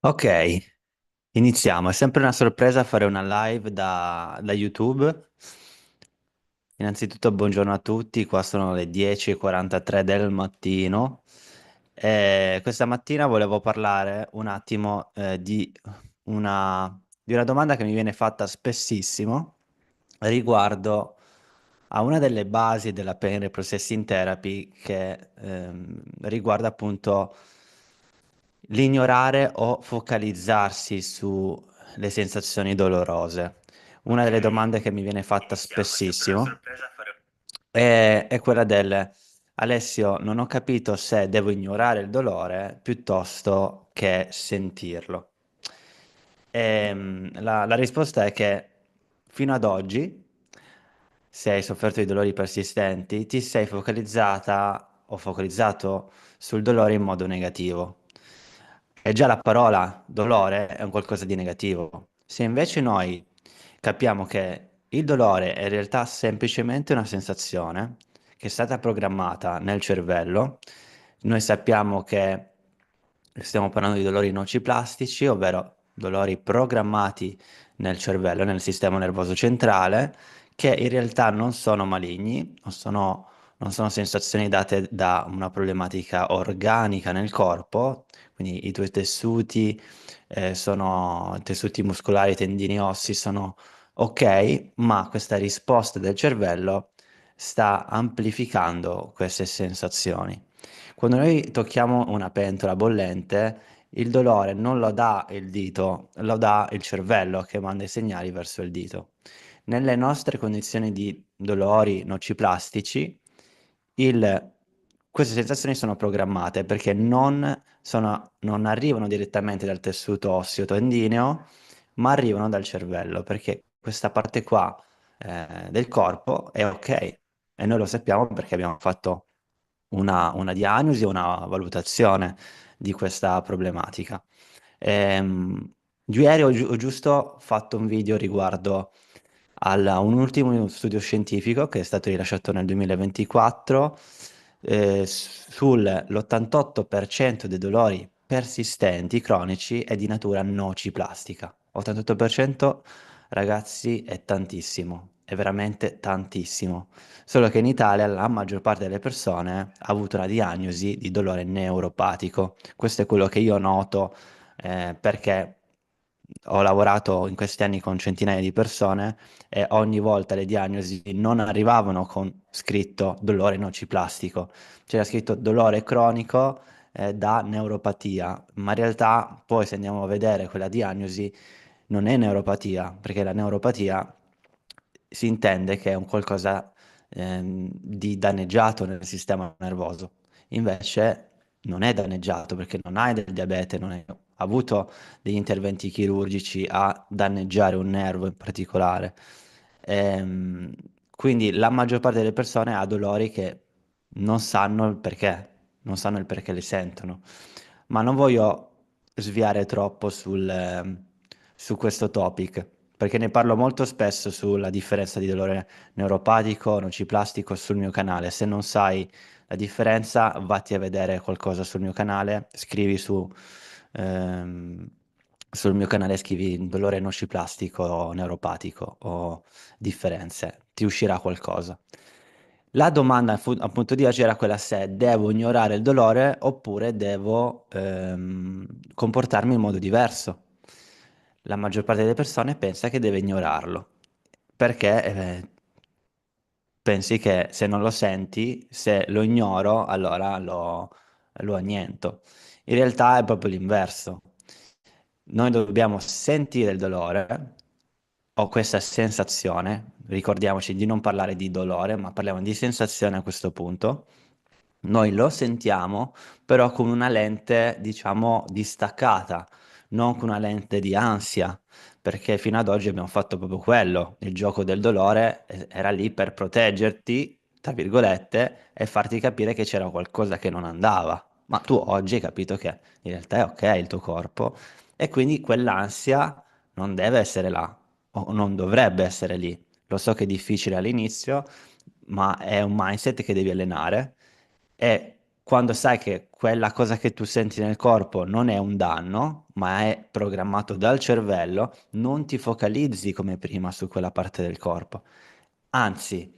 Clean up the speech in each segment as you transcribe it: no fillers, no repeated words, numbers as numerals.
Ok, iniziamo. È sempre una sorpresa fare una live da YouTube. Innanzitutto, buongiorno a tutti. Qua sono le 10:43 del mattino. Questa mattina volevo parlare un attimo di una domanda che mi viene fatta spessissimo riguardo a una delle basi della Pain Reprocessing Therapy che riguarda appunto l'ignorare o focalizzarsi sulle sensazioni dolorose. Una delle domande che mi viene fatta spessissimo è quella del Alessio, non ho capito se devo ignorare il dolore piuttosto che sentirlo. La risposta è che fino ad oggi, se hai sofferto di dolori persistenti, ti sei focalizzata o focalizzato sul dolore in modo negativo. E già la parola dolore è un qualcosa di negativo. Se invece noi capiamo che il dolore è in realtà semplicemente una sensazione che è stata programmata nel cervello, noi sappiamo che stiamo parlando di dolori nociplastici, ovvero dolori programmati nel cervello, nel sistema nervoso centrale, che in realtà non sono maligni, non sono sensazioni date da una problematica organica nel corpo, quindi i tuoi tessuti, sono tessuti muscolari, tendini, ossi sono ok, ma questa risposta del cervello sta amplificando queste sensazioni. Quando noi tocchiamo una pentola bollente, il dolore non lo dà il dito, lo dà il cervello che manda i segnali verso il dito. Nelle nostre condizioni di dolori nociplastici, il- queste sensazioni sono programmate perché non arrivano direttamente dal tessuto osseo-tendineo, ma arrivano dal cervello, perché questa parte qua, del corpo è ok. E noi lo sappiamo perché abbiamo fatto una diagnosi, una valutazione di questa problematica. Ehm, Ieri ho giusto fatto un video riguardo a un ultimo studio scientifico che è stato rilasciato nel 2024 sull'88% dei dolori persistenti cronici è di natura nociplastica. 88% ragazzi è tantissimo, è veramente tantissimo. Solo che in Italia la maggior parte delle persone ha avuto una diagnosi di dolore neuropatico. Questo è quello che io noto perché ho lavorato in questi anni con centinaia di persone e ogni volta le diagnosi non arrivavano con scritto dolore nociplastico, c'era scritto dolore cronico da neuropatia, ma in realtà poi se andiamo a vedere quella diagnosi non è neuropatia, perché la neuropatia si intende che è un qualcosa di danneggiato nel sistema nervoso. Invece non è danneggiato perché non hai del diabete, non hai avuto degli interventi chirurgici a danneggiare un nervo in particolare. Ehm, quindi la maggior parte delle persone ha dolori che non sanno il perché, non sanno il perché li sentono. Ma non voglio sviare troppo su questo topic, perché ne parlo molto spesso sulla differenza di dolore neuropatico, nociplastico sul mio canale. Se non sai la differenza, vatti a vedere qualcosa sul mio canale, ehm, sul mio canale scrivi dolore nociplastico o neuropatico o differenze, ti uscirà qualcosa. La domanda appunto di oggi era quella se devo ignorare il dolore oppure devo comportarmi in modo diverso. La maggior parte delle persone pensa che deve ignorarlo perché pensi che se non lo senti, se lo ignoro, allora lo anniento. In realtà è proprio l'inverso. Noi dobbiamo sentire il dolore o questa sensazione, ricordiamoci di non parlare di dolore, ma parliamo di sensazione a questo punto. Noi lo sentiamo, però con una lente, diciamo, distaccata, non con una lente di ansia, perché fino ad oggi abbiamo fatto proprio quello. Il gioco del dolore era lì per proteggerti, tra virgolette, e farti capire che c'era qualcosa che non andava. Ma tu oggi hai capito che in realtà è ok il tuo corpo e quindi quell'ansia non deve essere là o non dovrebbe essere lì. Lo so che è difficile all'inizio, ma è un mindset che devi allenare e quando sai che quella cosa che tu senti nel corpo non è un danno, ma è programmato dal cervello, non ti focalizzi come prima su quella parte del corpo. Anzi,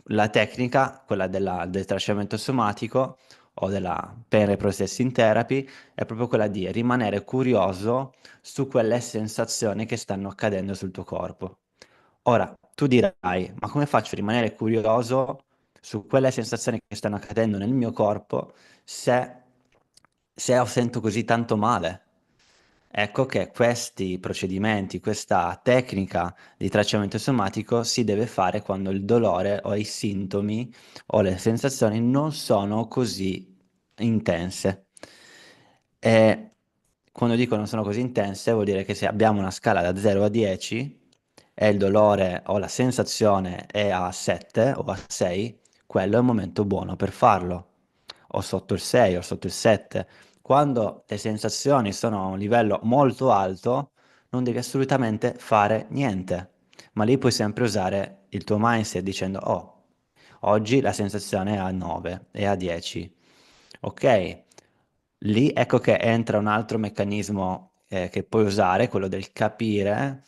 la tecnica, quella del tracciamento somatico o della pain reprocessing therapy, è proprio quella di rimanere curioso su quelle sensazioni che stanno accadendo sul tuo corpo. Ora, tu dirai, ma come faccio a rimanere curioso su quelle sensazioni che stanno accadendo nel mio corpo se, se sento così tanto male? Ecco che questi procedimenti, questa tecnica di tracciamento somatico si deve fare quando il dolore o i sintomi o le sensazioni non sono così intense. E quando dico non sono così intense, vuol dire che se abbiamo una scala da 0 a 10 e il dolore o la sensazione è a 7 o a 6, quello è un momento buono per farlo, o sotto il 6 o sotto il 7. Quando le sensazioni sono a un livello molto alto, non devi assolutamente fare niente, ma lì puoi sempre usare il tuo mindset dicendo, oh, oggi la sensazione è a 9, è a 10. Ok, lì ecco che entra un altro meccanismo che puoi usare, quello del capire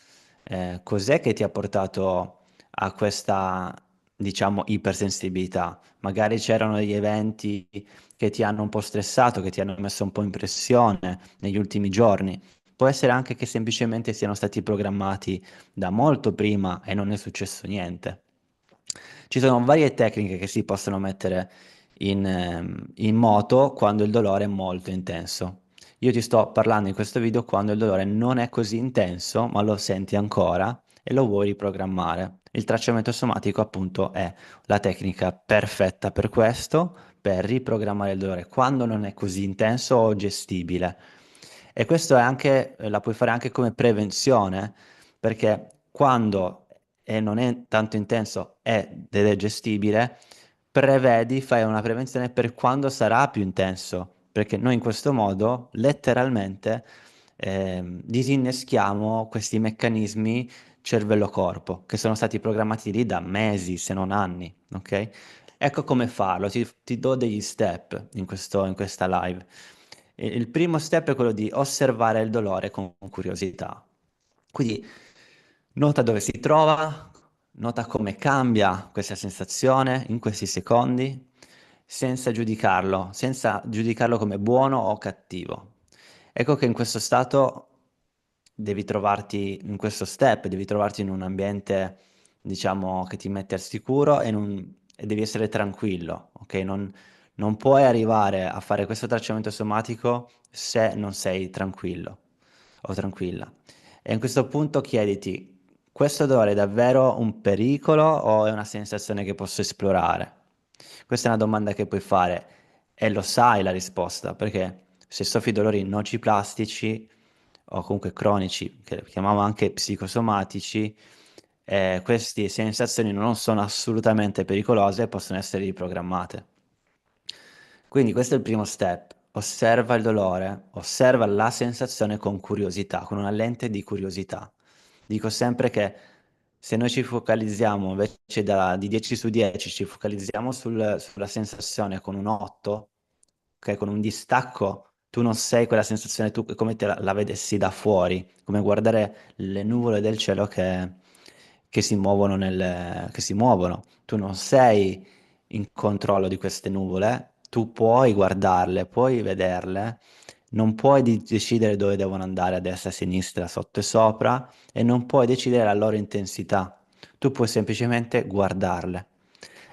cos'è che ti ha portato a questa, diciamo, ipersensibilità. Magari c'erano degli eventi che ti hanno un po' stressato, che ti hanno messo un po' in pressione negli ultimi giorni. Può essere anche che semplicemente siano stati programmati da molto prima e non è successo niente. Ci sono varie tecniche che si possono mettere in moto quando il dolore è molto intenso. Io ti sto parlando in questo video quando il dolore non è così intenso, ma lo senti ancora e lo vuoi riprogrammare. Il tracciamento somatico, appunto, è la tecnica perfetta per questo, per riprogrammare il dolore quando non è così intenso o gestibile. E questo è anche, la puoi fare anche come prevenzione, perché quando non è tanto intenso ed è gestibile, prevedi, fai una prevenzione per quando sarà più intenso, perché noi in questo modo letteralmente disinneschiamo questi meccanismi cervello-corpo che sono stati programmati lì da mesi, se non anni, ok? Ecco come farlo, ti do degli step in questa live. Il primo step è quello di osservare il dolore con curiosità. Quindi nota dove si trova, nota come cambia questa sensazione in questi secondi, senza giudicarlo come buono o cattivo. Ecco che in questo stato devi trovarti, in questo step, devi trovarti in un ambiente, diciamo, che ti mette al sicuro e devi essere tranquillo, ok? Non puoi arrivare a fare questo tracciamento somatico se non sei tranquillo o tranquilla. E in questo punto chiediti, questo dolore è davvero un pericolo o è una sensazione che posso esplorare? Questa è una domanda che puoi fare e lo sai la risposta, perché se soffri di dolori nociplastici o comunque cronici, che chiamiamo anche psicosomatici, queste sensazioni non sono assolutamente pericolose e possono essere riprogrammate. Quindi questo è il primo step. Osserva il dolore, osserva la sensazione con curiosità, con una lente di curiosità. Dico sempre che se noi ci focalizziamo invece di 10 su 10, ci focalizziamo sulla sensazione con un 8, ok, con un distacco, tu non sei quella sensazione, tu è come te la vedessi da fuori, come guardare le nuvole del cielo che si muovono che si muovono. Tu non sei in controllo di queste nuvole, tu puoi guardarle, puoi vederle, non puoi decidere dove devono andare a destra, a sinistra, sotto e sopra e non puoi decidere la loro intensità. Tu puoi semplicemente guardarle.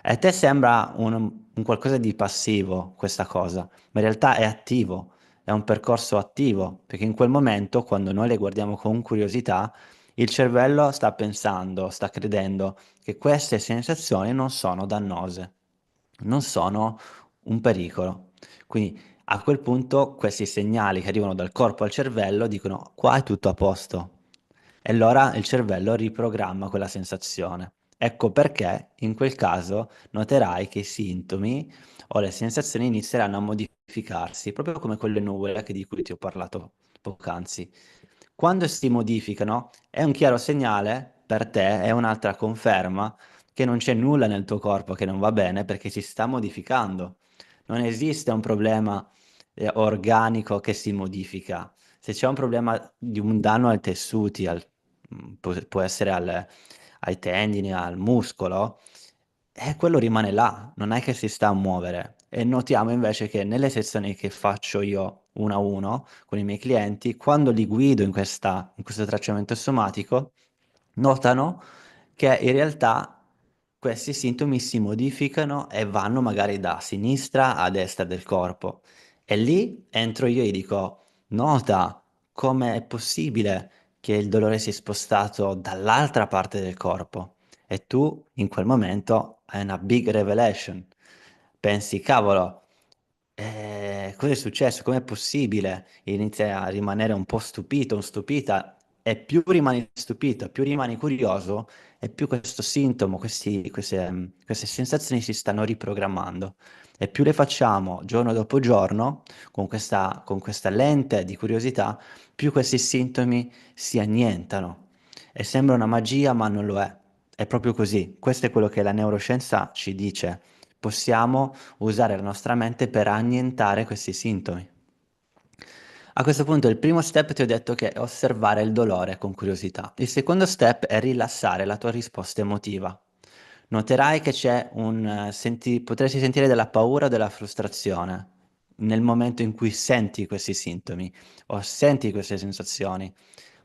E a te sembra un qualcosa di passivo questa cosa, ma in realtà è attivo, è un percorso attivo, perché in quel momento, quando noi le guardiamo con curiosità, il cervello sta pensando, sta credendo che queste sensazioni non sono dannose, non sono un pericolo. Quindi a quel punto questi segnali che arrivano dal corpo al cervello dicono qua è tutto a posto. E allora il cervello riprogramma quella sensazione. Ecco perché in quel caso noterai che i sintomi o le sensazioni inizieranno a modificarsi, proprio come quelle nuvole di cui ti ho parlato poc'anzi. Quando si modificano è un chiaro segnale per te, è un'altra conferma che non c'è nulla nel tuo corpo che non va bene perché si sta modificando. Non esiste un problema organico che si modifica. Se c'è un problema di un danno ai tessuti, può essere ai tendini, al muscolo, quello rimane là, non è che si sta a muovere. E notiamo invece che nelle sezioni che faccio io uno a uno con i miei clienti, quando li guido in questo tracciamento somatico, notano che in realtà questi sintomi si modificano e vanno magari da sinistra a destra del corpo. E lì entro io e gli dico, nota come è possibile che il dolore si è spostato dall'altra parte del corpo. E tu in quel momento hai una big revelation. Pensi, cavolo, cosa è successo? Com'è possibile? Inizi a rimanere un po' stupito, stupita, e più rimani stupito, più rimani curioso, e più questo sintomo, queste sensazioni si stanno riprogrammando. E più le facciamo giorno dopo giorno, con questa lente di curiosità, più questi sintomi si annientano. E sembra una magia, ma non lo è. È proprio così. Questo è quello che la neuroscienza ci dice. Possiamo usare la nostra mente per annientare questi sintomi. A questo punto il primo step ti ho detto che è osservare il dolore con curiosità. Il secondo step è rilassare la tua risposta emotiva. Noterai che potresti sentire della paura o della frustrazione nel momento in cui senti questi sintomi o senti queste sensazioni,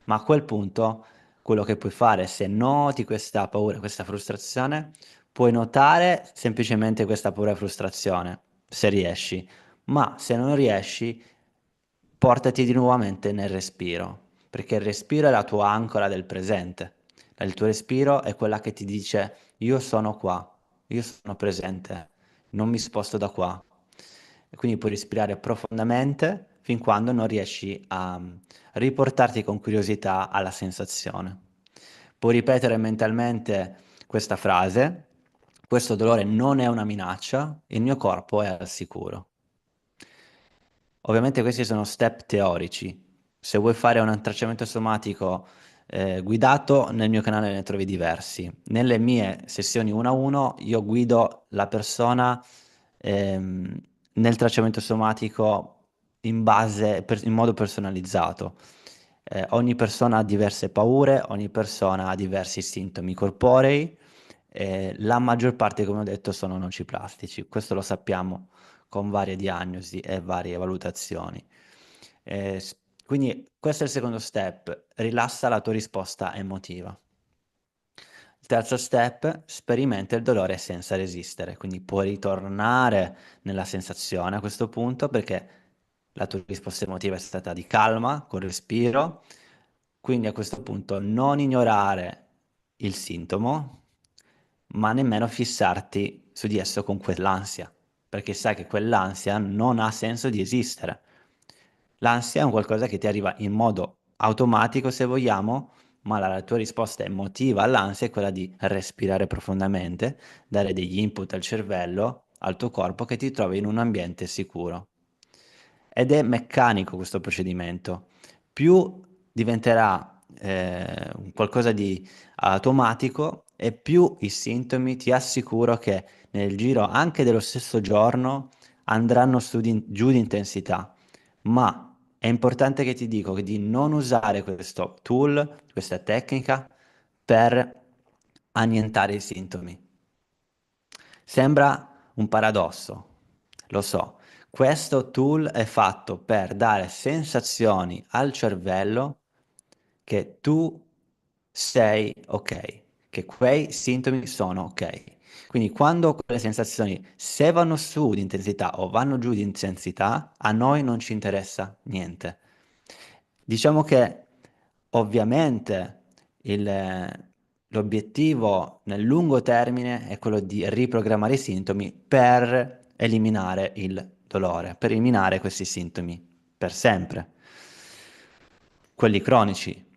ma a quel punto quello che puoi fare se noti questa paura, questa frustrazione, puoi notare semplicemente questa paura e frustrazione, se riesci, ma se non riesci, portati di nuovamente nel respiro, perché il respiro è la tua ancora del presente. Il tuo respiro è quella che ti dice io sono qua, io sono presente, non mi sposto da qua. E quindi puoi respirare profondamente fin quando non riesci a riportarti con curiosità alla sensazione. Puoi ripetere mentalmente questa frase: questo dolore non è una minaccia, il mio corpo è al sicuro. Ovviamente questi sono step teorici. Se vuoi fare un tracciamento somatico guidato, nel mio canale ne trovi diversi. Nelle mie sessioni 1 a 1 io guido la persona ehm, nel tracciamento somatico in modo personalizzato. Ogni persona ha diverse paure, ogni persona ha diversi sintomi corporei. La maggior parte, come ho detto, sono nociplastici. Questo lo sappiamo con varie diagnosi e varie valutazioni. Quindi questo è il secondo step, rilassa la tua risposta emotiva. Il terzo step, sperimenta il dolore senza resistere, quindi puoi ritornare nella sensazione a questo punto perché la tua risposta emotiva è stata di calma, con respiro, quindi a questo punto non ignorare il sintomo, ma nemmeno fissarti su di esso con quell'ansia, perché sai che quell'ansia non ha senso di esistere. L'ansia è un qualcosa che ti arriva in modo automatico, se vogliamo, ma la tua risposta emotiva all'ansia è quella di respirare profondamente, dare degli input al cervello, al tuo corpo, che ti trovi in un ambiente sicuro. Ed è meccanico questo procedimento. Più diventerà un qualcosa di automatico e più i sintomi ti assicuro che nel giro anche dello stesso giorno andranno giù di intensità. Ma è importante che ti dico di non usare questo tool, questa tecnica, per annientare i sintomi. Sembra un paradosso, lo so. Questo tool è fatto per dare sensazioni al cervello che tu sei ok, che quei sintomi sono ok. Quindi quando quelle sensazioni se vanno su di intensità o vanno giù di intensità, a noi non ci interessa niente. Diciamo che ovviamente l'obiettivo nel lungo termine è quello di riprogrammare i sintomi per eliminare il dolore, per eliminare questi sintomi per sempre, quelli cronici.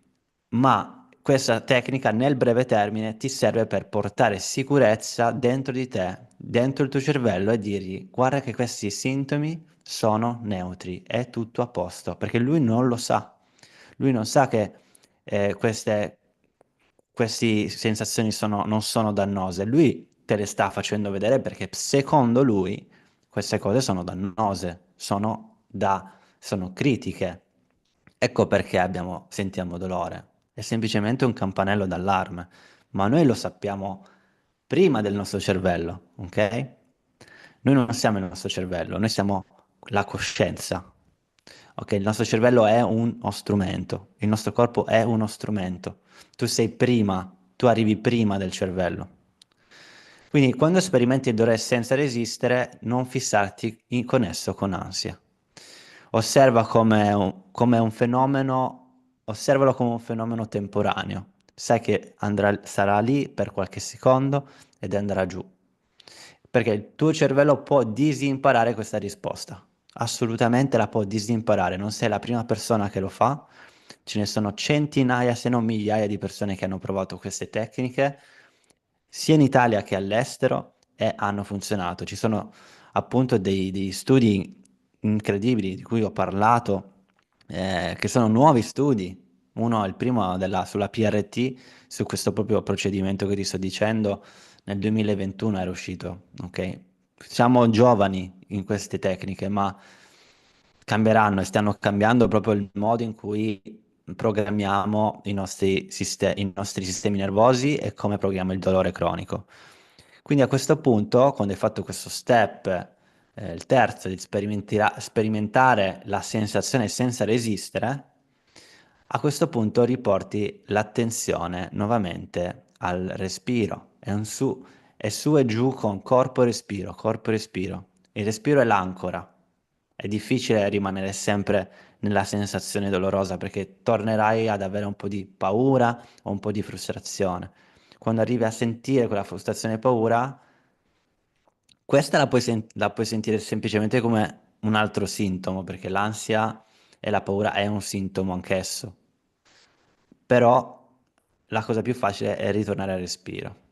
Ma questa tecnica nel breve termine ti serve per portare sicurezza dentro di te, dentro il tuo cervello e dirgli guarda che questi sintomi sono neutri, è tutto a posto, perché lui non lo sa. Lui non sa che queste sensazioni non sono dannose. Lui te le sta facendo vedere perché secondo lui Queste cose sono dannose, sono critiche. Ecco perché sentiamo dolore. È semplicemente un campanello d'allarme, ma noi lo sappiamo prima del nostro cervello, ok? Noi non siamo il nostro cervello, noi siamo la coscienza. Ok, il nostro cervello è uno strumento, il nostro corpo è uno strumento. Tu arrivi prima del cervello. Quindi quando sperimenti il dolore senza resistere, non fissarti con esso con ansia. Osserva come un fenomeno, osservalo come un fenomeno temporaneo. Sai che sarà lì per qualche secondo ed andrà giù. Perché il tuo cervello può disimparare questa risposta. Assolutamente la può disimparare. Non sei la prima persona che lo fa. Ce ne sono centinaia, se non migliaia di persone che hanno provato queste tecniche, sia in Italia che all'estero, e hanno funzionato. Ci sono appunto dei studi incredibili di cui ho parlato, che sono nuovi studi. Uno è il primo sulla PRT, su questo proprio procedimento che ti sto dicendo, nel 2021 era uscito, ok? Siamo giovani in queste tecniche, ma cambieranno e stanno cambiando proprio il modo in cui programmiamo i nostri sistemi nervosi e come programmiamo il dolore cronico. Quindi a questo punto, quando hai fatto questo step, il terzo, di sperimentare la sensazione senza resistere, a questo punto riporti l'attenzione nuovamente al respiro. È su e giù con corpo e respiro, corpo e respiro. Il respiro è l'ancora. È difficile rimanere sempre nella sensazione dolorosa perché tornerai ad avere un po' di paura o un po' di frustrazione. Quando arrivi a sentire quella frustrazione e paura, questa la puoi sentire semplicemente come un altro sintomo, perché l'ansia e la paura è un sintomo anch'esso. Però la cosa più facile è ritornare al respiro.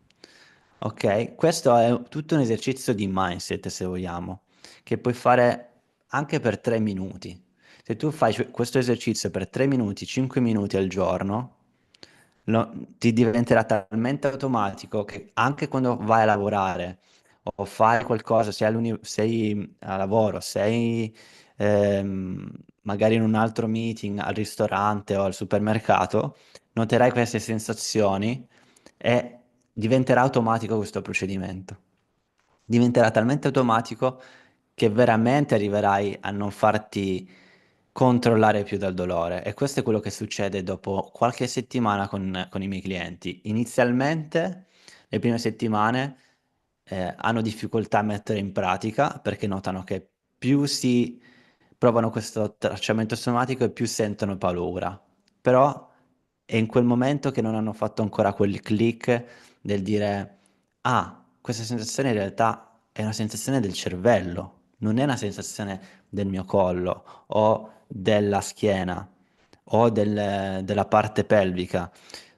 Ok? Questo è tutto un esercizio di mindset, se vogliamo, che puoi fare anche per 3 minuti. Se tu fai questo esercizio per 3 minuti, 5 minuti al giorno, ti diventerà talmente automatico che anche quando vai a lavorare o fai qualcosa, sei a lavoro, sei ehm, magari in un altro meeting al ristorante o al supermercato, noterai queste sensazioni e diventerà automatico questo procedimento. Diventerà talmente automatico che veramente arriverai a non farti controllare più dal dolore. E questo è quello che succede dopo qualche settimana con i miei clienti. Inizialmente, le prime settimane, hanno difficoltà a mettere in pratica perché notano che più si provano questo tracciamento somatico e più sentono paura. Però è in quel momento che non hanno fatto ancora quel click del dire, ah, questa sensazione in realtà è una sensazione del cervello, non è una sensazione del mio collo o della schiena o della parte pelvica,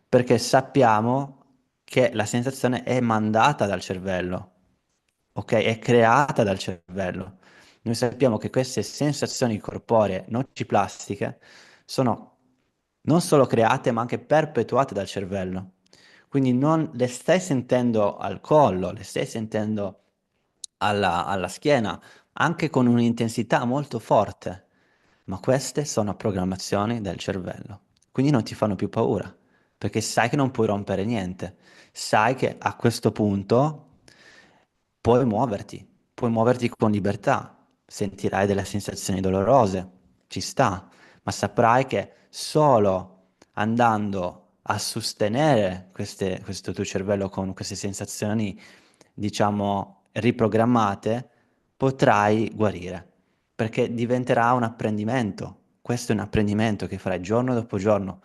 perché sappiamo che la sensazione è mandata dal cervello, ok? È creata dal cervello. Noi sappiamo che queste sensazioni corporee nociplastiche sono non solo create, ma anche perpetuate dal cervello. Quindi non le stai sentendo al collo, le stai sentendo alla schiena, anche con un'intensità molto forte, ma queste sono programmazioni del cervello. Quindi non ti fanno più paura, perché sai che non puoi rompere niente, sai che a questo punto puoi muoverti con libertà, sentirai delle sensazioni dolorose, ci sta, ma saprai che solo andando a sostenere questo tuo cervello con queste sensazioni, diciamo, riprogrammate, potrai guarire, perché diventerà un apprendimento. Questo è un apprendimento che farai giorno dopo giorno,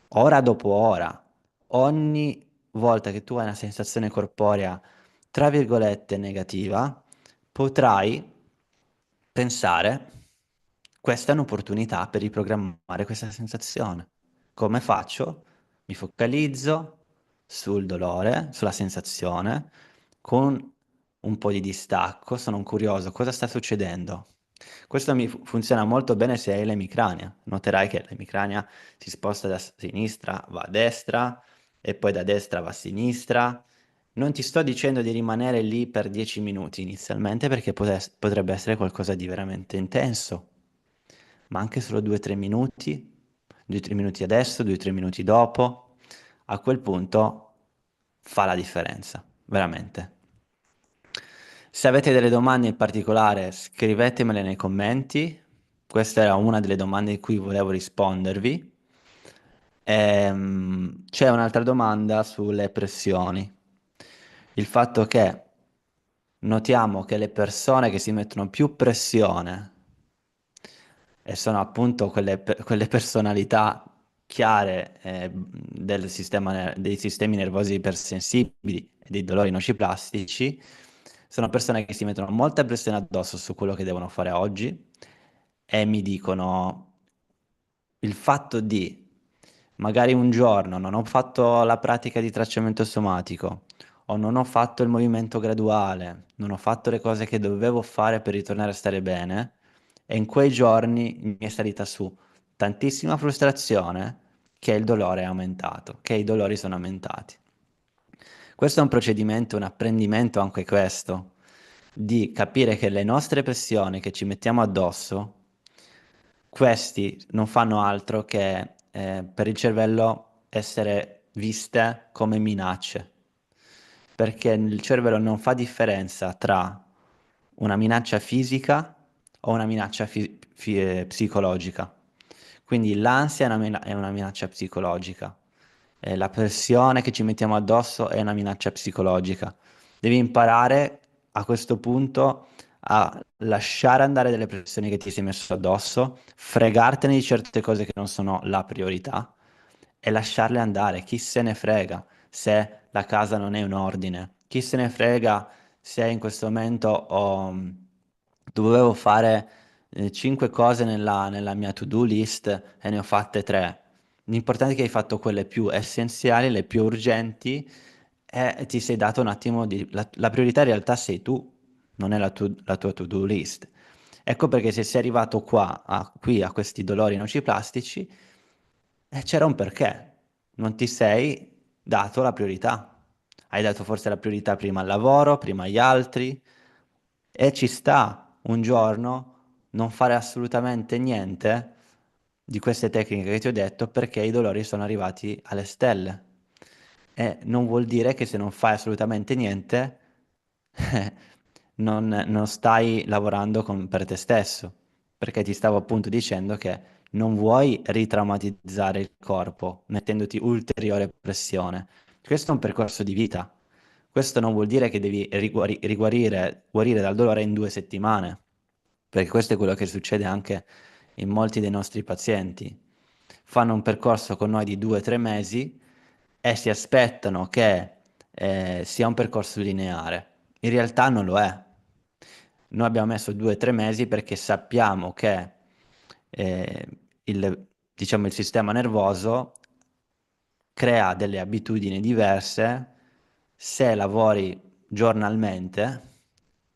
ora dopo ora. Ogni volta che tu hai una sensazione corporea, tra virgolette, negativa, potrai pensare, questa è un'opportunità per riprogrammare questa sensazione. Come faccio? Mi focalizzo sul dolore, sulla sensazione, con un po' di distacco, sono curioso, cosa sta succedendo? Questo funziona molto bene se hai l'emicrania. Noterai che l'emicrania si sposta da sinistra, va a destra, e poi da destra va a sinistra, Non ti sto dicendo di rimanere lì per 10 minuti inizialmente perché potrebbe essere qualcosa di veramente intenso, ma anche solo 2-3 minuti, 2-3 minuti adesso, 2-3 minuti dopo, a quel punto fa la differenza, veramente. Se avete delle domande in particolare, scrivetemele nei commenti. Questa era una delle domande in cui volevo rispondervi. C'è un'altra domanda sulle pressioni. Il fatto che notiamo che le persone che si mettono più pressione e sono appunto quelle personalità chiare dei sistemi nervosi ipersensibili e dei dolori nociplastici, sono persone che si mettono molta pressione addosso su quello che devono fare oggi e mi dicono il fatto di magari un giorno non ho fatto la pratica di tracciamento somatico o non ho fatto il movimento graduale, non ho fatto le cose che dovevo fare per ritornare a stare bene e in quei giorni mi è salita su tantissima frustrazione che il dolore è aumentato, che i dolori sono aumentati. Questo è un procedimento, un apprendimento anche questo, di capire che le nostre pressioni che ci mettiamo addosso questi non fanno altro che per il cervello essere viste come minacce, perché il cervello non fa differenza tra una minaccia fisica o una minaccia psicologica. Quindi l'ansia è una minaccia psicologica, la pressione che ci mettiamo addosso è una minaccia psicologica. Devi imparare a questo punto a lasciare andare delle pressioni che ti sei messo addosso, fregartene di certe cose che non sono la priorità e lasciarle andare. Chi se ne frega se la casa non è in ordine? Chi se ne frega se in questo momento dovevo fare 5 cose nella mia to-do list e ne ho fatte 3. L'importante è che hai fatto quelle più essenziali, le più urgenti e ti sei dato un attimo di... La priorità in realtà sei tu, non è la tua to-do list. Ecco perché se sei arrivato qui a questi dolori nociplastici, c'era un perché. Non ti sei dato la priorità. Hai dato forse la priorità prima al lavoro, prima agli altri, e ci sta un giorno non fare assolutamente niente di queste tecniche che ti ho detto perché i dolori sono arrivati alle stelle. E non vuol dire che se non fai assolutamente niente, non stai lavorando per te stesso, perché ti stavo appunto dicendo che non vuoi ritraumatizzare il corpo mettendoti ulteriore pressione. Questo è un percorso di vita. Questo non vuol dire che devi guarire dal dolore in 2 settimane, perché questo è quello che succede anche in molti dei nostri pazienti. Fanno un percorso con noi di 2 o 3 mesi e si aspettano che sia un percorso lineare. In realtà non lo è. Noi abbiamo messo 2 o 3 mesi perché sappiamo che eh, diciamo, il sistema nervoso crea delle abitudini diverse se lavori giornalmente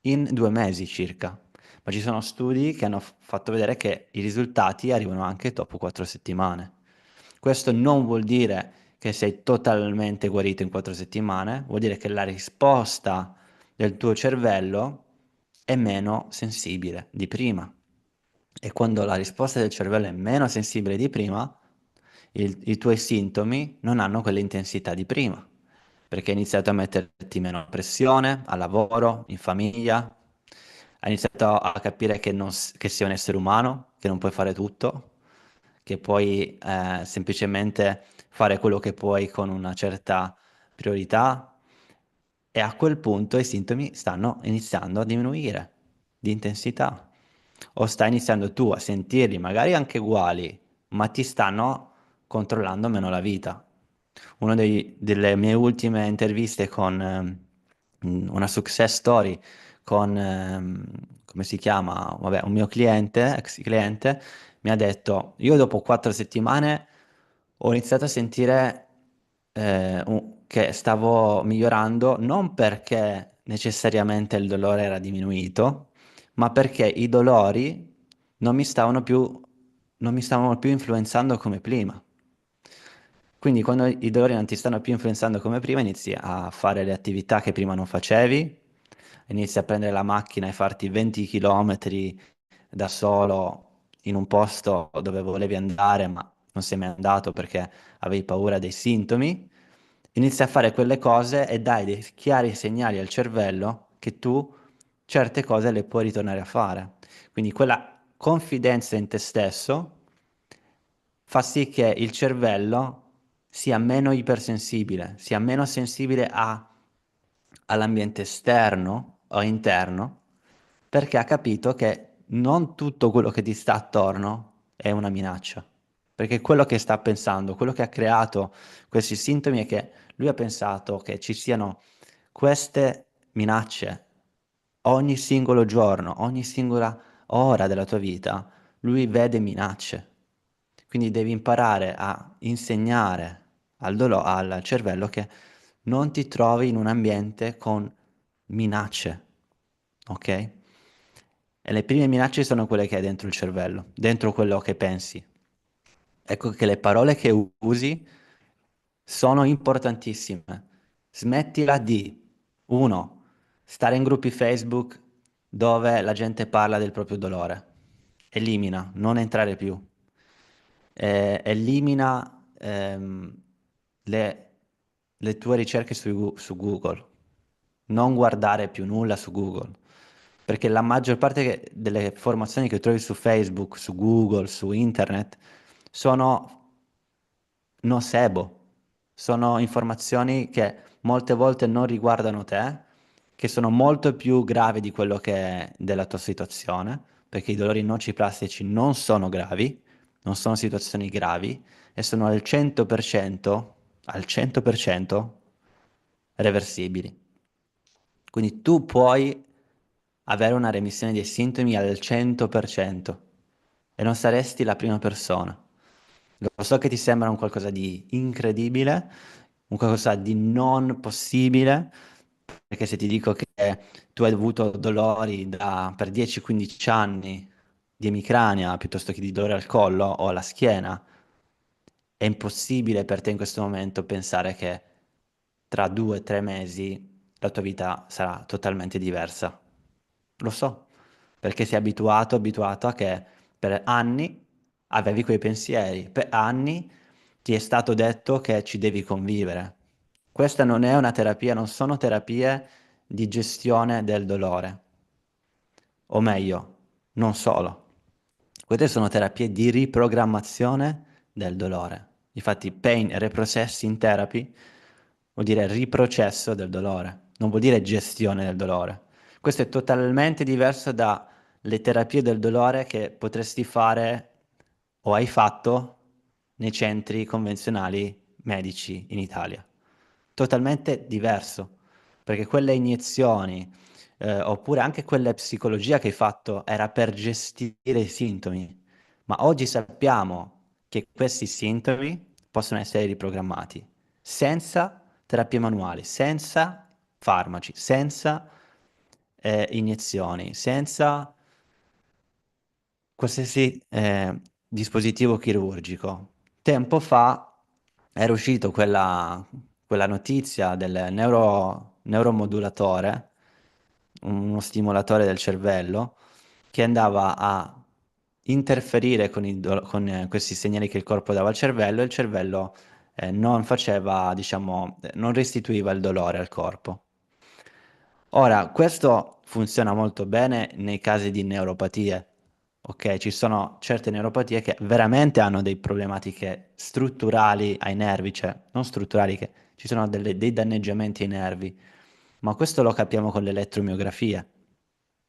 in 2 mesi circa. Ma ci sono studi che hanno fatto vedere che i risultati arrivano anche dopo 4 settimane. Questo non vuol dire che sei totalmente guarito in 4 settimane, vuol dire che la risposta del tuo cervello è meno sensibile di prima. E quando la risposta del cervello è meno sensibile di prima, i tuoi sintomi non hanno quell'intensità di prima, perché hai iniziato a metterti meno pressione al lavoro, in famiglia, hai iniziato a capire che sei un essere umano, che non puoi fare tutto, che puoi semplicemente fare quello che puoi con una certa priorità e a quel punto i sintomi stanno iniziando a diminuire di intensità. O stai iniziando tu a sentirli magari anche uguali, ma ti stanno controllando meno la vita. Una delle mie ultime interviste con una success story con, come si chiama? Vabbè, un mio cliente, ex cliente, mi ha detto, io dopo 4 settimane ho iniziato a sentire che stavo migliorando non perché necessariamente il dolore era diminuito, ma perché i dolori non mi stavano più influenzando come prima. Quindi quando i dolori non ti stanno più influenzando come prima, inizi a fare le attività che prima non facevi, inizi a prendere la macchina e farti 20 km da solo in un posto dove volevi andare, ma non sei mai andato perché avevi paura dei sintomi. Inizi a fare quelle cose e dai dei chiari segnali al cervello che tu certe cose le puoi ritornare a fare. Quindi quella confidenza in te stesso fa sì che il cervello sia meno ipersensibile, sia meno sensibile all'ambiente esterno o interno, perché ha capito che non tutto quello che ti sta attorno è una minaccia. Perché quello che sta pensando, quello che ha creato questi sintomi è che lui ha pensato che ci siano queste minacce ogni singolo giorno, ogni singola ora della tua vita, lui vede minacce. Quindi devi imparare a insegnare al cervello che non ti trovi in un ambiente con minacce, ok? E le prime minacce sono quelle che hai dentro il cervello, dentro quello che pensi. Ecco che le parole che usi sono importantissime. Smettila di, uno, stare in gruppi Facebook dove la gente parla del proprio dolore. Elimina, non entrare più. Elimina le, le tue ricerche su Google. Non guardare più nulla su Google. Perché la maggior parte delle informazioni che trovi su Facebook, su Google, su internet, sono nocebo. Sono informazioni che molte volte non riguardano te, che sono molto più gravi di quello che è della tua situazione, perché i dolori nociplastici non sono gravi, non sono situazioni gravi e sono al 100% reversibili. Quindi tu puoi avere una remissione dei sintomi al 100% e non saresti la prima persona. Lo so che ti sembra un qualcosa di incredibile, un qualcosa di non possibile, perché se ti dico che tu hai avuto dolori per 10-15 anni di emicrania piuttosto che di dolore al collo o alla schiena, è impossibile per te in questo momento pensare che tra 2 o 3 mesi la tua vita sarà totalmente diversa. Lo so, perché sei abituato a che per anni avevi quei pensieri, per anni ti è stato detto che ci devi convivere. Questa non è una terapia, non sono terapie di gestione del dolore, o meglio, non solo. Queste sono terapie di riprogrammazione del dolore. Infatti, pain reprocessing therapy vuol dire riprocesso del dolore, non vuol dire gestione del dolore. Questo è totalmente diverso dalle terapie del dolore che potresti fare o hai fatto nei centri convenzionali medici in Italia. Totalmente diverso, perché quelle iniezioni, oppure anche quella psicologia che hai fatto era per gestire i sintomi, ma oggi sappiamo che questi sintomi possono essere riprogrammati senza terapie manuali, senza farmaci, senza iniezioni, senza qualsiasi dispositivo chirurgico. Tempo fa era uscito quella notizia del neuromodulatore, uno stimolatore del cervello, che andava a interferire con questi segnali che il corpo dava al cervello e il cervello non faceva, diciamo, non restituiva il dolore al corpo. Ora, questo funziona molto bene nei casi di neuropatie, ok? Ci sono certe neuropatie che veramente hanno delle problematiche strutturali ai nervi, cioè non strutturali, che ci sono dei danneggiamenti ai nervi, ma questo lo capiamo con l'elettromiografia,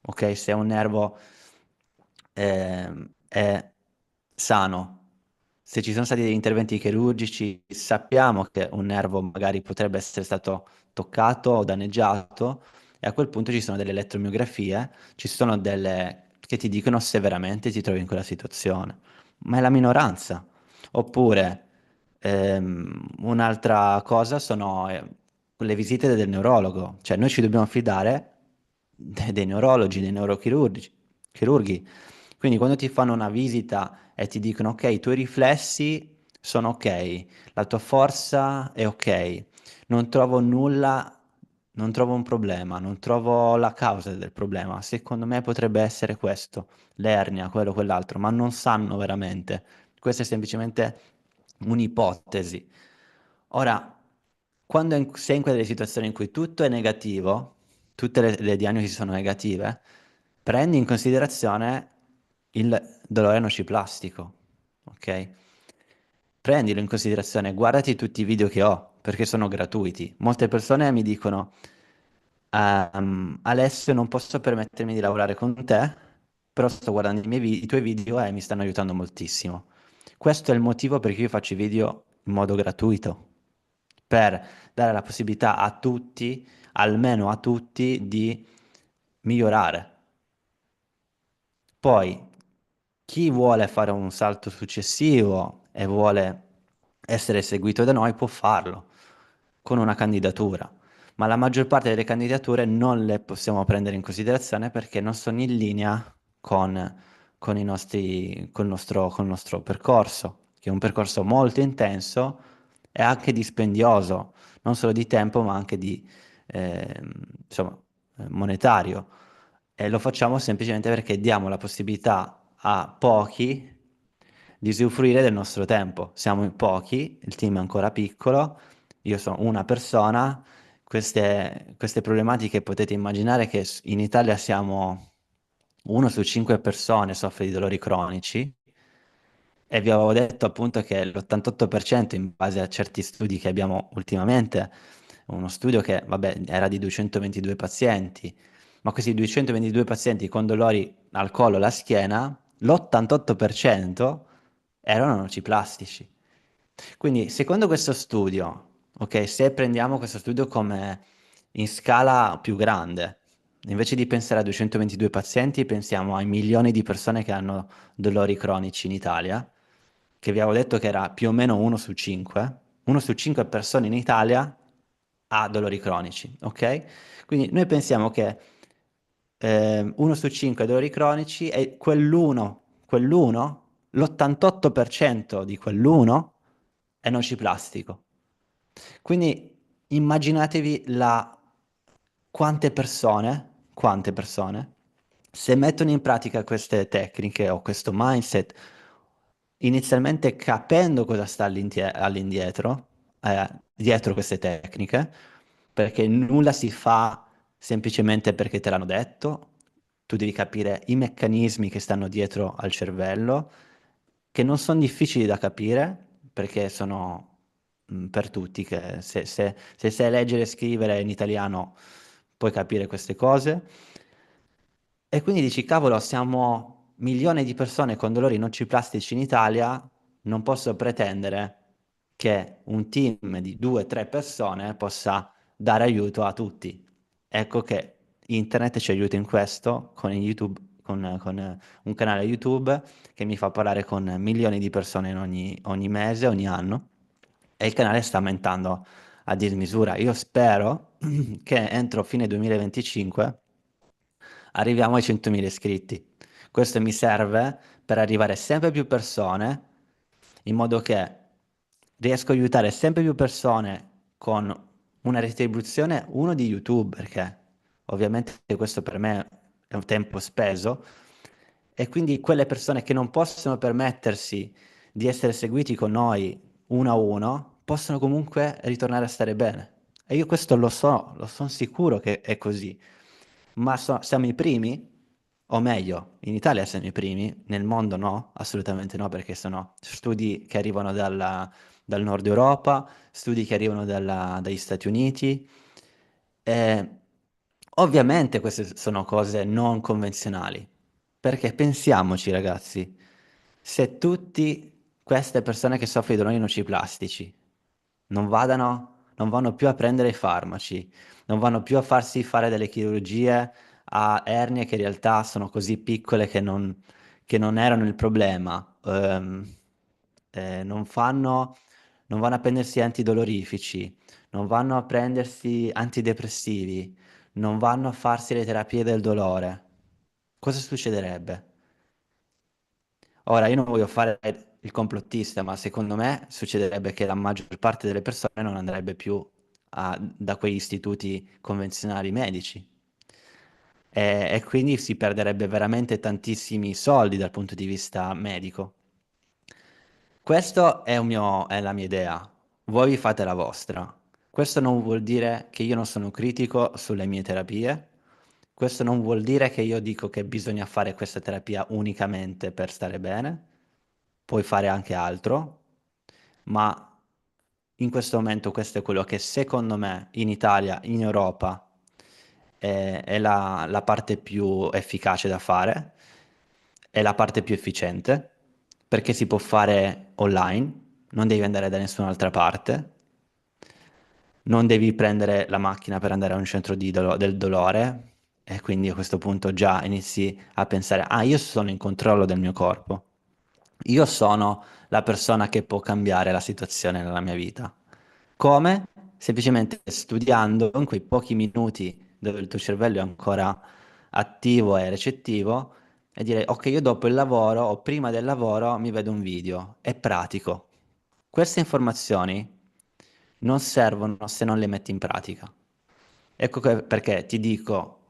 ok? Se un nervo è sano, se ci sono stati degli interventi chirurgici, sappiamo che un nervo magari potrebbe essere stato toccato o danneggiato e a quel punto ci sono delle elettromiografie, ci sono delle che ti dicono se veramente ti trovi in quella situazione, ma è la minoranza. Oppure un'altra cosa sono le visite del neurologo, cioè noi ci dobbiamo fidare dei neurologi, dei chirurghi. Quindi quando ti fanno una visita e ti dicono ok, i tuoi riflessi sono ok, la tua forza è ok, non trovo nulla, non trovo un problema, non trovo la causa del problema. Secondo me potrebbe essere questo, l'ernia, quello, quell'altro, ma non sanno veramente. Questa è semplicemente un'ipotesi. Ora, quando sei in quelle situazioni in cui tutto è negativo, tutte le diagnosi sono negative, prendi in considerazione il dolore nociplastico, ok? Prendilo in considerazione, guardati tutti i video che ho, perché sono gratuiti. Molte persone mi dicono, Alessio, non posso permettermi di lavorare con te, però sto guardando i tuoi video e mi stanno aiutando moltissimo. Questo è il motivo per cui io faccio i video in modo gratuito, per dare la possibilità a tutti, almeno a tutti, di migliorare. Poi, chi vuole fare un salto successivo e vuole essere seguito da noi può farlo con una candidatura, ma la maggior parte delle candidature non le possiamo prendere in considerazione perché non sono in linea con i nostri, col nostro percorso, che è un percorso molto intenso e anche dispendioso, non solo di tempo, ma anche di, ehm, insomma, monetario. E lo facciamo semplicemente perché diamo la possibilità a pochi di usufruire del nostro tempo. Siamo in pochi, il team è ancora piccolo, io sono una persona, queste problematiche potete immaginare che in Italia siamo 1 su 5 persone soffre di dolori cronici e vi avevo detto appunto che l'88% in base a certi studi che abbiamo ultimamente, uno studio che vabbè era di 222 pazienti, ma questi 222 pazienti con dolori al collo e alla schiena, l'88% erano nociplastici. Quindi, secondo questo studio, ok, se prendiamo questo studio come in scala più grande, invece di pensare a 222 pazienti, pensiamo ai milioni di persone che hanno dolori cronici in Italia, che vi avevo detto che era più o meno 1 su 5. 1 su 5 persone in Italia ha dolori cronici, ok? Quindi noi pensiamo che 1 su 5 dolori cronici e quell'uno, l'88% di quell'uno è nociplastico. Quindi immaginatevi quante persone, se mettono in pratica queste tecniche o questo mindset, inizialmente capendo cosa sta all'indietro, dietro queste tecniche, perché nulla si fa semplicemente perché te l'hanno detto, tu devi capire i meccanismi che stanno dietro al cervello, che non sono difficili da capire, perché sono per tutti, che se sai leggere e scrivere in italiano puoi capire queste cose. E quindi dici, cavolo, siamo milioni di persone con dolori nociplastici in Italia, non posso pretendere che un team di 2 o 3 persone possa dare aiuto a tutti. Ecco che internet ci aiuta in questo con YouTube, con un canale YouTube che mi fa parlare con milioni di persone in ogni mese, ogni anno, e il canale sta aumentando a dismisura. Io spero che entro fine 2025 arriviamo ai 100.000 iscritti. Questo mi serve per arrivare a sempre più persone, in modo che riesco a aiutare sempre più persone con una retribuzione, uno di YouTube, perché ovviamente questo per me è un tempo speso, e quindi quelle persone che non possono permettersi di essere seguiti con noi uno a uno, possono comunque ritornare a stare bene. E io questo lo sono sicuro che è così. Ma siamo i primi? O meglio, in Italia siamo i primi, nel mondo no, assolutamente no, perché sono studi che arrivano dal nord Europa, studi che arrivano dagli Stati Uniti. E ovviamente queste sono cose non convenzionali, perché pensiamoci ragazzi, se tutte queste persone che soffrono di dolori nociplastici non vanno più a prendere i farmaci, non vanno più a farsi fare delle chirurgie a ernie che in realtà sono così piccole che non erano il problema, non vanno a prendersi antidolorifici, non vanno a prendersi antidepressivi, non vanno a farsi le terapie del dolore. Cosa succederebbe? Ora, io non voglio fare il complottista, ma secondo me succederebbe che la maggior parte delle persone non andrebbe più da quegli istituti convenzionali medici e quindi si perderebbe veramente tantissimi soldi dal punto di vista medico. Questo è è la mia idea. Voi vi fate la vostra. Questo non vuol dire che io non sono critico sulle mie terapie. Questo non vuol dire che io dico che bisogna fare questa terapia unicamente per stare bene. Puoi fare anche altro, ma in questo momento questo è quello che secondo me in Italia, in Europa, è la parte più efficace da fare, è la parte più efficiente, perché si può fare online, non devi andare da nessun'altra parte, non devi prendere la macchina per andare a un centro del dolore e quindi a questo punto già inizi a pensare, ah, io sono in controllo del mio corpo, io sono la persona che può cambiare la situazione nella mia vita. Come? Semplicemente studiando in quei pochi minuti dove il tuo cervello è ancora attivo e recettivo e dire, ok, io dopo il lavoro o prima del lavoro mi vedo un video, è pratico. Queste informazioni non servono se non le metti in pratica. Ecco perché ti dico,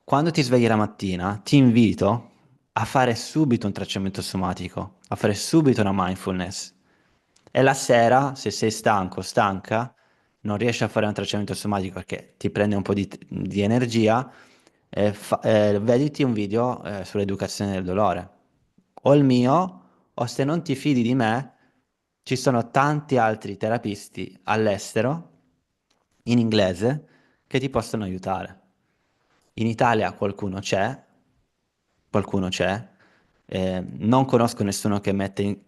quando ti svegli la mattina, ti invito a fare subito un tracciamento somatico, a fare subito una mindfulness. E la sera, se sei stanco o stanca, non riesci a fare un tracciamento somatico perché ti prende un po' di energia, vediti un video, sull'educazione del dolore. O il mio, o se non ti fidi di me, ci sono tanti altri terapisti all'estero, in inglese, che ti possono aiutare. In Italia qualcuno c'è, non conosco nessuno che mette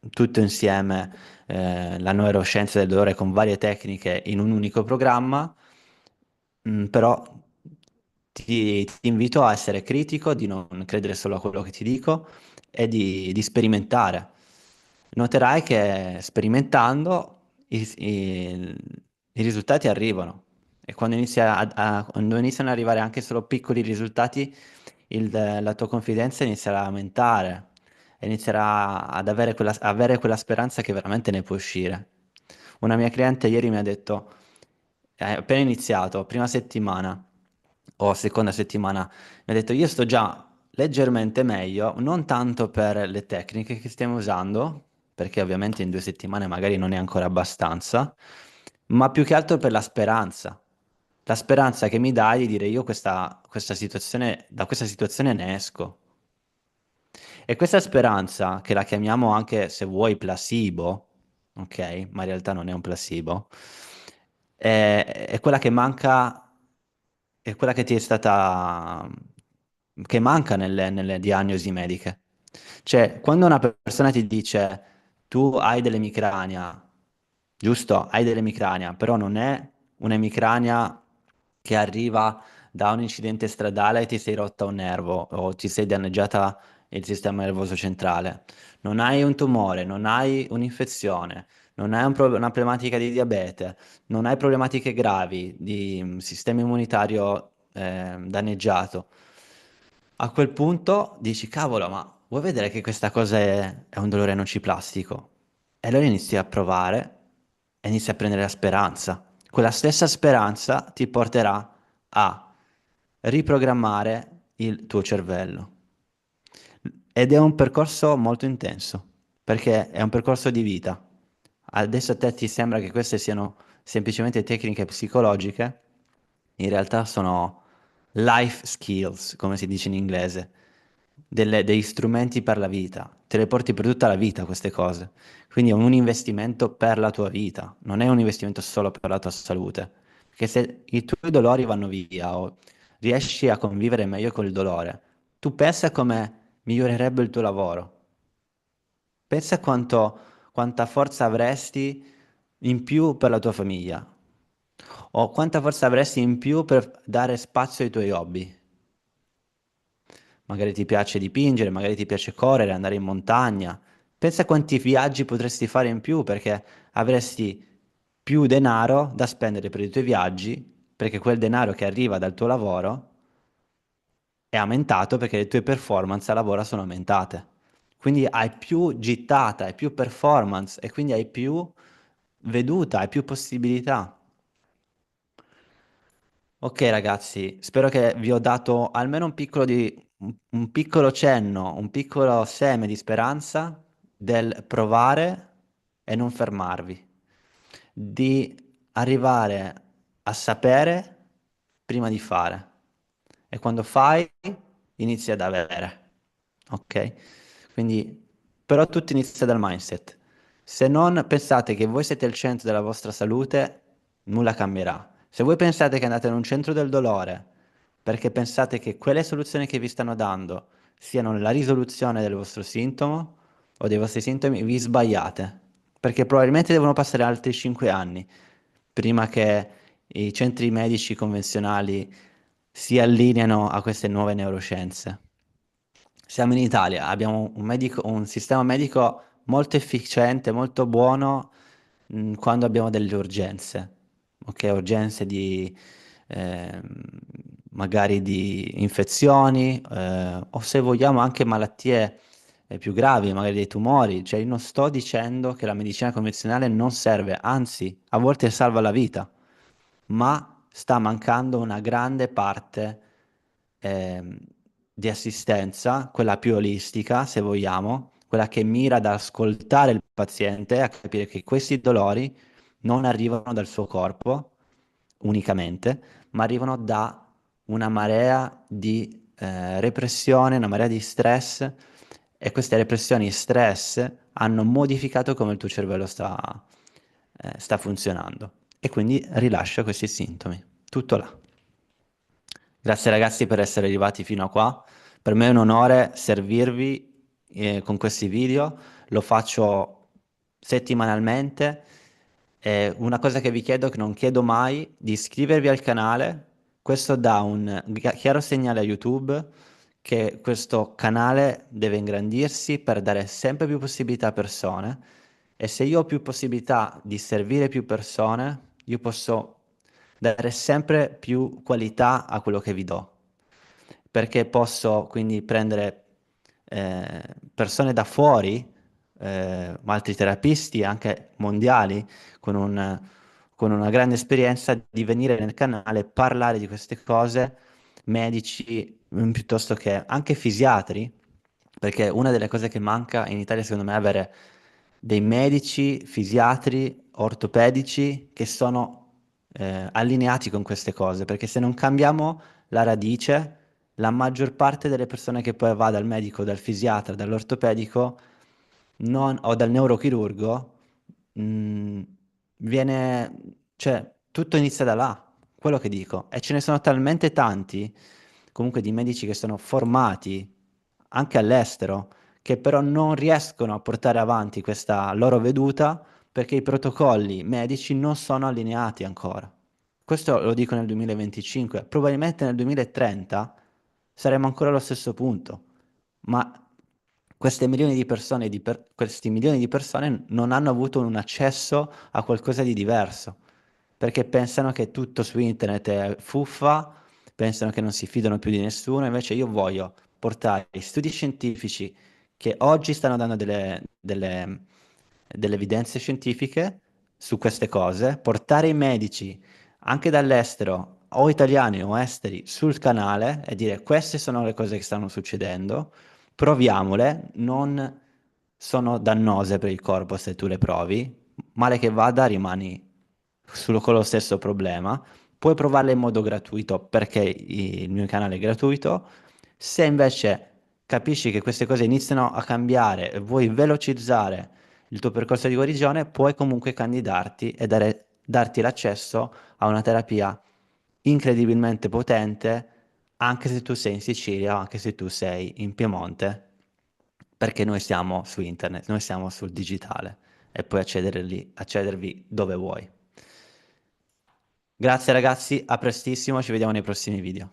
tutto insieme la neuroscienza del dolore con varie tecniche in un unico programma, però ti invito a essere critico, di non credere solo a quello che ti dico e di sperimentare. Noterai che sperimentando i risultati arrivano e quando quando iniziano ad arrivare anche solo piccoli risultati, la tua confidenza inizierà a aumentare e inizierà avere quella speranza che veramente ne puoi uscire. Una mia cliente ieri mi ha detto, appena iniziato, prima settimana o seconda settimana, mi ha detto io sto già leggermente meglio, non tanto per le tecniche che stiamo usando, perché ovviamente in 2 settimane magari non è ancora abbastanza, ma più che altro per la speranza. La speranza che mi dai di dire io questa situazione, da questa situazione ne esco. E questa speranza, che la chiamiamo anche se vuoi placebo, ok? Ma in realtà non è un placebo, è quella che manca, è quella che ti è stata, che manca nelle diagnosi mediche. Cioè, quando una persona ti dice tu hai dell'emicrania, giusto? Hai dell'emicrania, però non è un'emicrania che arriva da un incidente stradale e ti sei rotta un nervo o ti sei danneggiata il sistema nervoso centrale. Non hai un tumore, non hai un'infezione, non hai una problematica di diabete, non hai problematiche gravi di sistema immunitario danneggiato. A quel punto dici, cavolo, ma vuoi vedere che questa cosa è un dolore nociplastico? E allora inizi a provare e inizi a prendere la speranza. Quella stessa speranza ti porterà a riprogrammare il tuo cervello. Ed è un percorso molto intenso, perché è un percorso di vita. Adesso a te ti sembra che queste siano semplicemente tecniche psicologiche, in realtà sono life skills, come si dice in inglese, degli strumenti per la vita. Te le porti per tutta la vita queste cose. Quindi è un investimento per la tua vita, non è un investimento solo per la tua salute. Perché se i tuoi dolori vanno via o riesci a convivere meglio col dolore, tu pensa come migliorerebbe il tuo lavoro. Pensa quanta forza avresti in più per la tua famiglia, o quanta forza avresti in più per dare spazio ai tuoi hobby. Magari ti piace dipingere, magari ti piace correre, andare in montagna. Pensa quanti viaggi potresti fare in più perché avresti più denaro da spendere per i tuoi viaggi, perché quel denaro che arriva dal tuo lavoro è aumentato perché le tue performance a lavoro sono aumentate. quindi hai più gittata, hai più performance e quindi hai più veduta, hai più possibilità. Ok ragazzi, spero che vi ho dato almeno un piccolo cenno, un piccolo seme di speranza del provare e non fermarvi, di arrivare a sapere prima di fare e quando fai inizi ad avere, ok? Quindi, però tutto inizia dal mindset. Se non pensate che voi siete il centro della vostra salute, nulla cambierà. Se voi pensate che andate in un centro del dolore perché pensate che quelle soluzioni che vi stanno dando siano la risoluzione del vostro sintomo o dei vostri sintomi, vi sbagliate, perché probabilmente devono passare altri 5 anni prima che i centri medici convenzionali si allineano a queste nuove neuroscienze. Siamo in Italia, abbiamo un sistema medico molto efficiente, molto buono, quando abbiamo delle urgenze, ok? Urgenze di ehm, magari di infezioni, o se vogliamo anche malattie più gravi, magari dei tumori. Cioè, io non sto dicendo che la medicina convenzionale non serve, anzi, a volte salva la vita, ma sta mancando una grande parte ehm, di assistenza, quella più olistica, se vogliamo, quella che mira ad ascoltare il paziente, a capire che questi dolori non arrivano dal suo corpo unicamente, ma arrivano da una marea di repressione, una marea di stress, e queste repressioni e stress hanno modificato come il tuo cervello sta funzionando e quindi rilascia questi sintomi. Tutto là. Grazie ragazzi per essere arrivati fino a qua. Per me è un onore servirvi con questi video. Lo faccio settimanalmente. Una cosa che vi chiedo, che non chiedo mai, di iscrivervi al canale. Questo dà un chiaro segnale a YouTube che questo canale deve ingrandirsi per dare sempre più possibilità a persone. E se io ho più possibilità di servire più persone, io posso dare sempre più qualità a quello che vi do, perché posso quindi prendere persone da fuori, altri terapisti anche mondiali con una grande esperienza di venire nel canale e parlare di queste cose, medici, piuttosto che anche fisiatri, perché una delle cose che manca in Italia secondo me è avere dei medici, fisiatri, ortopedici che sono allineati con queste cose, perché se non cambiamo la radice, la maggior parte delle persone che poi va dal medico, dal fisiatra, dall'ortopedico o dal neurochirurgo, mh, viene, cioè, tutto inizia da là, quello che dico. E ce ne sono talmente tanti, comunque di medici che sono formati anche all'estero, che però non riescono a portare avanti questa loro veduta perché i protocolli medici non sono allineati ancora. Questo lo dico nel 2025, probabilmente nel 2030 saremo ancora allo stesso punto, ma queste milioni di persone, questi milioni di persone non hanno avuto un accesso a qualcosa di diverso, perché pensano che tutto su internet è fuffa, pensano che non si fidano più di nessuno, invece io voglio portare studi scientifici che oggi stanno dando delle evidenze scientifiche su queste cose, portare i medici anche dall'estero, o italiani o esteri, sul canale e dire queste sono le cose che stanno succedendo, proviamole, non sono dannose per il corpo se tu le provi, male che vada rimani con lo stesso problema. Puoi provarle in modo gratuito perché il mio canale è gratuito. Se invece capisci che queste cose iniziano a cambiare e vuoi velocizzare il tuo percorso di guarigione, puoi comunque candidarti e darti l'accesso a una terapia incredibilmente potente, anche se tu sei in Sicilia o anche se tu sei in Piemonte, perché noi siamo su internet, noi siamo sul digitale e puoi accedervi dove vuoi. Grazie ragazzi, a prestissimo, ci vediamo nei prossimi video.